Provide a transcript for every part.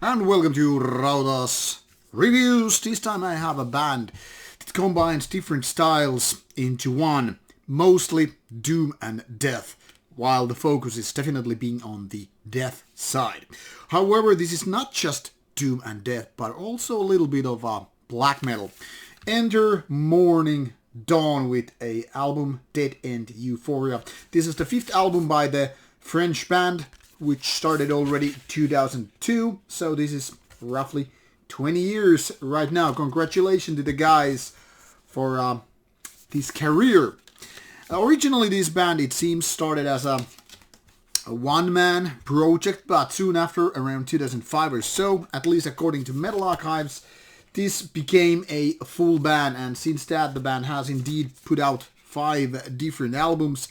And welcome to Rauta's Reviews. This time I have a band that combines different styles into one, mostly doom and death, while the focus is definitely being on the death side. However, this is not just doom and death, but also a little bit of black metal. Enter Mourning Dawn with a album, Dead End Euphoria. This is the fifth album by the French band, which started already 2002, so this is roughly 20 years right now. Congratulations to the guys for this career. Originally this band, it seems, started as a one-man project, but soon after, around 2005 or so, at least according to Metal Archives, this became a full band, and since that the band has indeed put out 5 different albums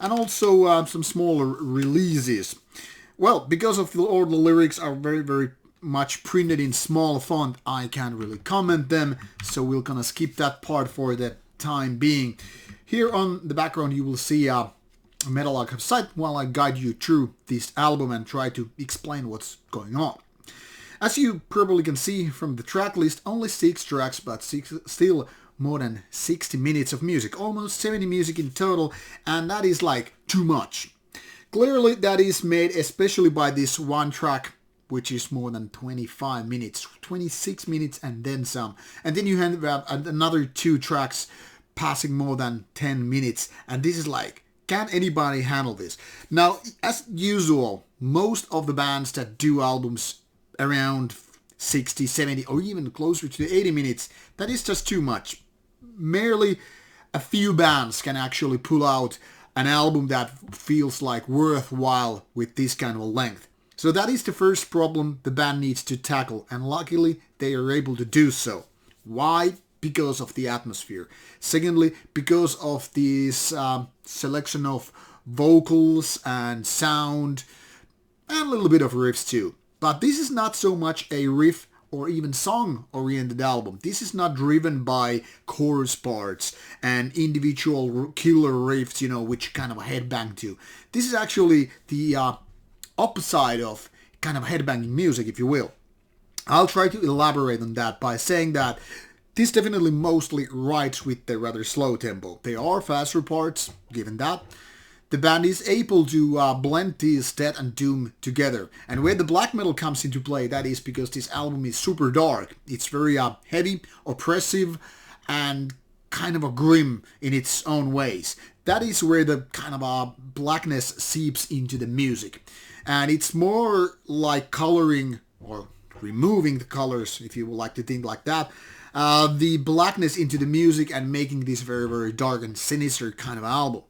and also some smaller releases. Well, because of all the lyrics are very much printed in small font, I can't really comment them, so we're gonna skip that part for the time being. Here on the background you will see a Metal Archive site while I guide you through this album and try to explain what's going on. As you probably can see from the track list, only 6 tracks, but still more than 60 minutes of music, almost 70 music in total, and that is like too much. Clearly that is made especially by this one track, which is more than 25 minutes, 26 minutes and then some. And then you have another 2 tracks passing more than 10 minutes, and this is like, can anybody handle this? Now, as usual, most of the bands that do albums around 60, 70 or even closer to 80 minutes, that is just too much. Merely a few bands can actually pull out an album that feels like worthwhile with this kind of length. So that is the first problem the band needs to tackle, and luckily they are able to do so. Why? Because of the atmosphere. Secondly, because of this selection of vocals and sound and a little bit of riffs too. But this is not so much a riff or even song-oriented album. This is not driven by chorus parts and individual killer riffs, which kind of headbang to. This is actually the opposite of kind of headbanging music, if you will. I'll try to elaborate on that by saying that this definitely mostly rides with the rather slow tempo. There are faster parts, given that. The band is able to blend these death and doom together. And where the black metal comes into play, that is because this album is super dark. It's very heavy, oppressive, and kind of a grim in its own ways. That is where the kind of blackness seeps into the music. And it's more like coloring, or removing the colors, if you would like to think like that, the blackness into the music and making this very dark and sinister kind of album.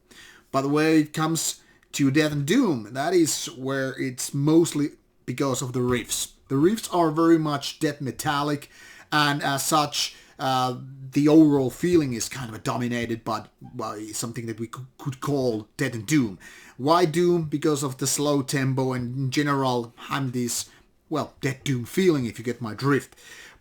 By the way, it comes to Death and Doom, that is where it's mostly because of the riffs. The riffs are very much death metallic, and as such, the overall feeling is kind of dominated by something that we could call Death and Doom. Why Doom? Because of the slow tempo and in general, I'm this, Death Doom feeling, if you get my drift.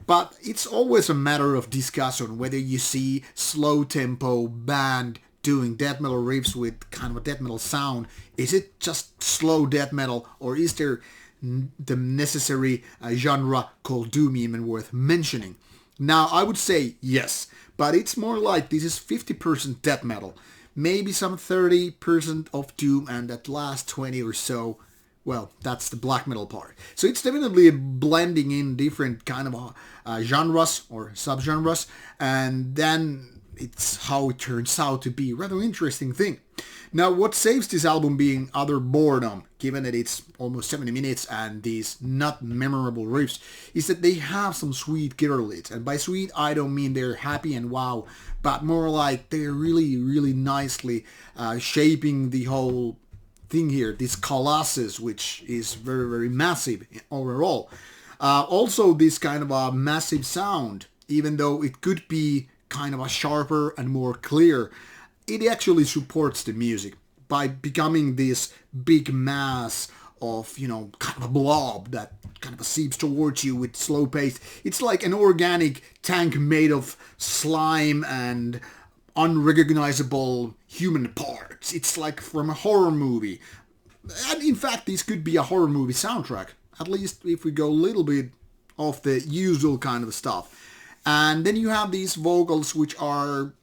But it's always a matter of discussion whether you see slow tempo band doing death metal riffs with kind of a death metal sound. Is it just slow death metal, or is there the necessary genre called doom even worth mentioning? Now, I would say yes, but it's more like this is 50% death metal, maybe some 30% of doom, and that last 20 or so, that's the black metal part. So it's definitely blending in different kind of genres or subgenres, and then it's how it turns out to be a rather interesting thing. Now, what saves this album being utter boredom, given that it's almost 70 minutes and these not memorable riffs, is that they have some sweet guitar leads. And by sweet, I don't mean they're happy and wow, but more like they're really nicely shaping the whole thing here, this colossus, which is very massive overall. Also, this kind of a massive sound, even though it could be kind of a sharper and more clear, it actually supports the music by becoming this big mass of, kind of a blob that kind of seeps towards you with slow pace. It's like an organic tank made of slime and unrecognizable human parts. It's like from a horror movie. And in fact, this could be a horror movie soundtrack. at least if we go a little bit off the usual kind of stuff. And then you have these vocals which are,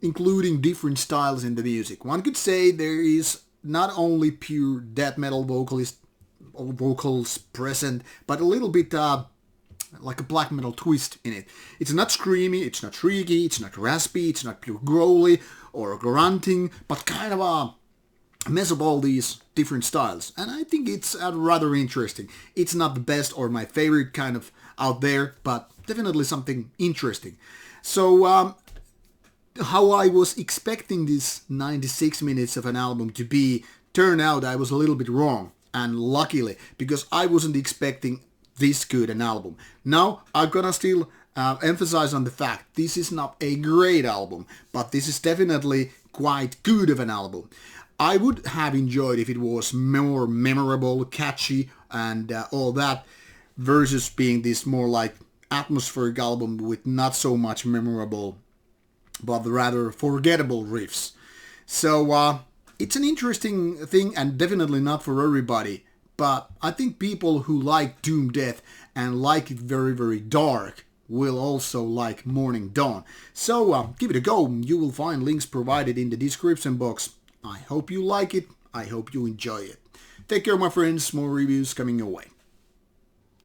including different styles in the music. One could say there is not only pure death metal vocals present, but a little bit like a black metal twist in it. It's not screamy, it's not shrieky, it's not raspy, it's not pure growly or grunting, but kind of a mess of all these different styles. And I think it's rather interesting. It's not the best or my favorite kind of out there, but definitely something interesting. So how I was expecting this 96 minutes of an album to be, turned out I was a little bit wrong. And luckily, because I wasn't expecting this good an album. Now, I'm gonna still emphasize on the fact this is not a great album, but this is definitely quite good of an album. I would have enjoyed if it was more memorable, catchy, and all that, versus being this more like atmospheric album with not so much memorable, but rather forgettable riffs. So it's an interesting thing and definitely not for everybody. But I think people who like Doom Death and like it very, very dark will also like Mourning Dawn. So give it a go. You will find links provided in the description box. I hope you like it. I hope you enjoy it. Take care, my friends. More reviews coming your way.